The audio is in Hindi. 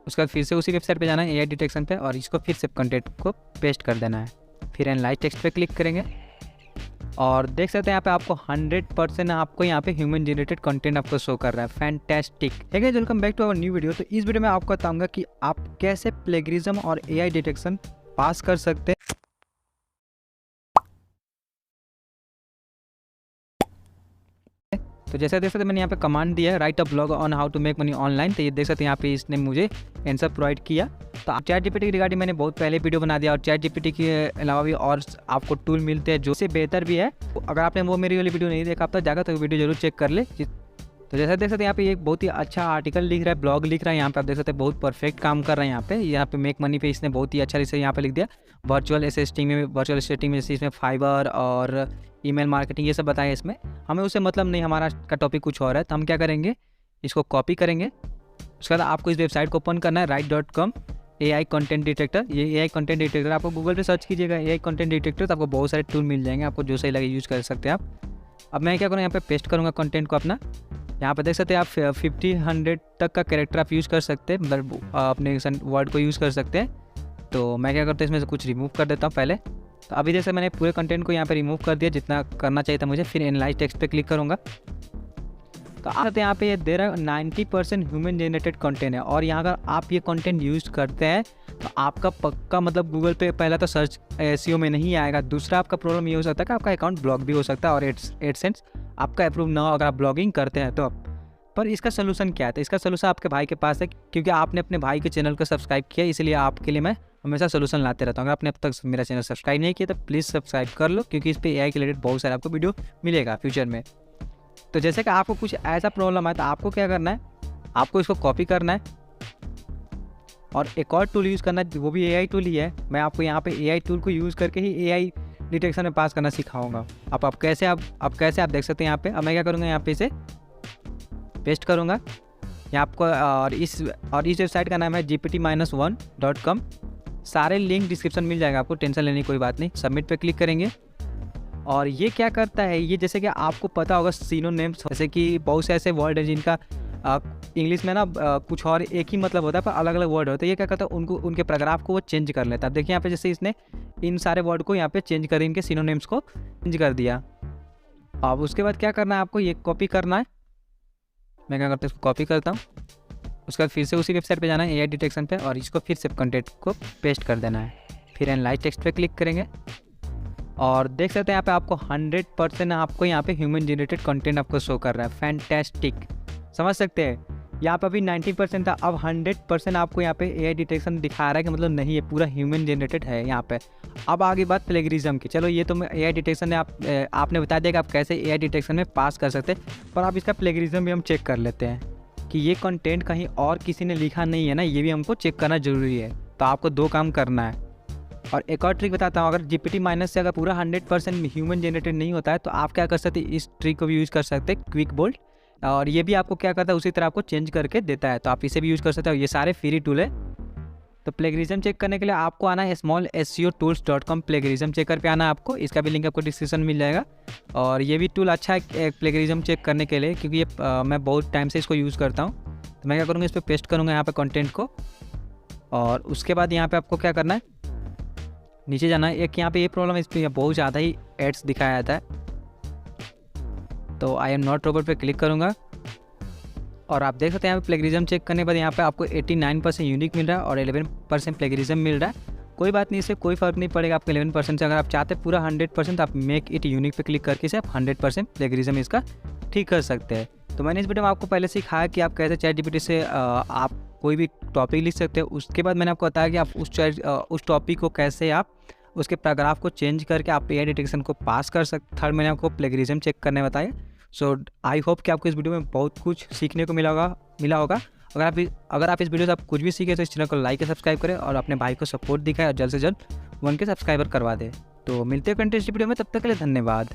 उसके बाद फिर से उसी वेबसाइट पे जाना है AI डिटेक्शन पे और इसको फिर से कंटेंट को पेस्ट कर देना है। फिर एनालाइज टेक्स्ट पे क्लिक करेंगे और देख सकते हैं यहाँ पे आपको 100% आपको यहाँ पे ह्यूमन जनरेटेड कंटेंट आपको शो कर रहा है। फैंटास्टिक। ठीक है, welcome back to our new video. तो इस वीडियो में आपको बताऊंगा कि आप कैसे प्लेगरिज्म और AI डिटेक्शन पास कर सकते हैं। तो जैसे देख सकते हैं मैंने यहाँ पे कमांड दिया है write a blog on how to make money online. तो ये देख सकते हैं यहाँ पे इसने मुझे आंसर प्रोवाइड किया। तो चैट जीपीटी रिगार्डिंग मैंने बहुत पहले वीडियो बना दिया और चैट जीपीटी के अलावा भी और आपको टूल मिलते हैं जो से बेहतर भी है। अगर आपने वो मेरी वाली वीडियो नहीं देखा अब तक जाकर तो वीडियो जरूर चेक कर ले। तो जैसे देख सकते हैं यहाँ पे एक बहुत ही अच्छा आर्टिकल लिख रहा है, ब्लॉग लिख रहा है। यहाँ पे आप देख सकते हैं बहुत परफेक्ट काम कर रहा है। यहाँ पे मेक मनी पे इसने बहुत ही अच्छा इसे यहाँ पे लिख दिया। वर्चुअल असिस्टिंग में जैसे इसमें फाइबर और ईमेल मार्केटिंग ये सब बताया इसमें। हमें उससे मतलब नहीं, हमारा का टॉपिक कुछ और है। तो हम क्या करेंगे, इसको कॉपी करेंगे। उसके बाद आपको इस वेबसाइट को ओपन करना है right.com AI कंटेंट डिटेक्टर। ये AI कंटेंट डिटेक्टर आपको गूगल पे सर्च कीजिएगा AI कंटेंट डिटेक्टर, तो आपको बहुत सारे टूल मिल जाएंगे, आपको जो सही लगे यूज़ कर सकते हैं आप। अब मैं क्या करूँगा, यहाँ पे पेस्ट करूँगा कंटेंट को अपना। यहाँ पे देख सकते हैं आप 50-100 तक का कैरेक्टर आप यूज़ कर सकते हैं, मतलब अपने वर्ड को यूज़ कर सकते हैं। तो मैं क्या करता हूँ, इसमें से कुछ रिमूव कर देता हूँ पहले। तो अभी जैसे मैंने पूरे कंटेंट को यहाँ पे रिमूव कर दिया जितना करना चाहिए था मुझे। फिर एनालाइज टेक्स्ट पे क्लिक करूँगा तो आप यहाँ पे ये दे रहा है 90% ह्यूमन जनरेटेड कंटेंट है। और यहाँ अगर आप ये कंटेंट यूज़ करते हैं तो आपका पक्का मतलब गूगल पे पहला तो सर्च SEO में नहीं आएगा। दूसरा आपका प्रॉब्लम ये हो सकता है कि आपका अकाउंट ब्लॉक भी हो सकता है और एडसेंस आपका अप्रूव ना हो अगर आप ब्लॉगिंग करते हैं तो। पर इसका सोल्यूशन क्या है? तो इसका सोल्यूशन आपके भाई के पास है, क्योंकि आपने अपने भाई के चैनल को सब्सक्राइब किया, इसलिए आपके लिए मैं हमेशा सोल्यूशन लाते रहता हूँ। अगर आपने अब तक मेरा चैनल सब्सक्राइब नहीं किया तो प्लीज़ सब्सक्राइब कर लो, क्योंकि इस पर AI के रिलेटेड बहुत सारे आपको वीडियो मिलेगा फ्यूचर में। तो जैसे कि आपको कुछ ऐसा प्रॉब्लम है तो आपको क्या करना है, आपको इसको कॉपी करना है और एक और टूल यूज़ करना है, वो भी AI टूल ही है। मैं आपको यहाँ पे AI टूल को यूज़ करके ही AI डिटेक्शन में पास करना सिखाऊंगा। आप कैसे आप देख सकते हैं यहाँ पे। अब मैं क्या करूँगा, यहाँ पे इसे पेस्ट करूँगा यहाँ आपको, और इस वेबसाइट का नाम है gpt-1.com। सारे लिंक डिस्क्रिप्शन मिल जाएगा, आपको टेंशन लेने की कोई बात नहीं। सबमिट पे क्लिक करेंगे और ये क्या करता है, ये जैसे कि आपको पता होगा सिनोनिम्स, जैसे कि बहुत से ऐसे वर्ड है जिनका इंग्लिश में ना कुछ और एक ही मतलब होता है पर अलग अलग वर्ड होता है। ये क्या करता है, उनको उनके पैराग्राफ को वो चेंज कर लेता है। अब देखिए यहाँ पे जैसे इसने इन सारे वर्ड को यहाँ पे चेंज कर, इनके सिनोनिम्स को चेंज कर दिया। अब उसके बाद क्या करना है, आपको ये कॉपी करना है। मैं क्या करता हूँ, इसको कॉपी करता हूँ। उसके बाद फिर से उसी वेबसाइट पे जाना है AI डिटेक्शन पे और इसको फिर से कंटेंट को पेस्ट कर देना है। फिर एनालाइज टेक्स्ट पे क्लिक करेंगे और देख सकते हैं यहाँ पे आपको 100% आपको यहाँ पे ह्यूमन जनरेटेड कंटेंट आपको शो कर रहा है। फैंटास्टिक, समझ सकते हैं। यहाँ पे अभी 90% था, अब 100% आपको यहाँ पे AI डिटेक्शन दिखा रहा है कि मतलब नहीं, ये पूरा ह्यूमन जनरेटेड है यहाँ पे। अब आगे बात प्लेगरिज्म की। चलो ये तो AI डिटेक्शन ने आपने बता दिया कि आप कैसे AI डिटेक्शन में पास कर सकते हैं, पर आप इसका प्लेगरिज्म भी हम चेक कर लेते हैं कि ये कंटेंट कहीं और किसी ने लिखा नहीं है ना, ये भी हमको चेक करना ज़रूरी है। तो आपको 2 काम करना है। और एक और ट्रिक बताता हूँ, अगर GPT- से अगर पूरा 100% ह्यूमन जनरेटेड नहीं होता है तो आप क्या कर सकते हैं, इस ट्रिक को भी यूज़ कर सकते हैं, क्विक बोल्ट। और ये भी आपको क्या करता है, उसी तरह आपको चेंज करके देता है, तो आप इसे भी यूज़ कर सकते हो। ये सारे फ्री टूल है। तो प्लेगरिज्म चेक करने के लिए आपको आना है smallseotools.com प्लेगरिज्म चेकर पे आना है आपको। इसका भी लिंक आपको डिस्क्रिप्शन में मिल जाएगा। और ये भी टूल अच्छा है प्लेगरिज्म चेक करने के लिए, क्योंकि ये मैं बहुत टाइम से इसको यूज़ करता हूँ। तो मैं क्या करूँगा, इस पर पेस्ट करूँगा यहाँ पर कंटेंट को और उसके बाद यहाँ पर आपको क्या करना है, नीचे जाना है। एक यहाँ पे ये प्रॉब्लम है, इस पर बहुत ज़्यादा ही एड्स दिखाया जाता है। तो आई एम नॉट रोबोट पे क्लिक करूँगा और आप देख सकते हैं यहाँ पे प्लेगरिज्म चेक करने के बाद यहाँ पे आपको 89% यूनिक मिल रहा है और 11% प्लेगरिज्म मिल रहा है। कोई बात नहीं, इससे कोई फ़र्क नहीं पड़ेगा आपको 11% से। अगर आप चाहते हैं पूरा 100% आप मेक इट यूनिक पे क्लिक करके इसे आप 100% प्लेगरिज्म इसका ठीक कर सकते हैं। तो मैंने इस वीडियो में आपको पहले सिखाया कि आप कैसे चैट जीपीटी से आप कोई भी टॉपिक लिख सकते हैं। उसके बाद मैंने आपको बताया कि आप उस टॉपिक को कैसे आप उसके पैराग्राफ को चेंज करके आप AI डिटेक्शन को पास कर सकते। थर्ड मैंने आपको प्लेगरिज्म चेक करने बताया। सो आई होप कि आपको इस वीडियो में बहुत कुछ सीखने को मिला होगा। अगर आप इस वीडियो से आप कुछ भी सीखे तो इस चैनल को लाइक और सब्सक्राइब करें और अपने भाई को सपोर्ट दिखाएं और जल्द से जल्द 1K सब्सक्राइबर करवा दें। तो मिलते हैं कंटेंट वीडियो में, तब तक के लिए धन्यवाद।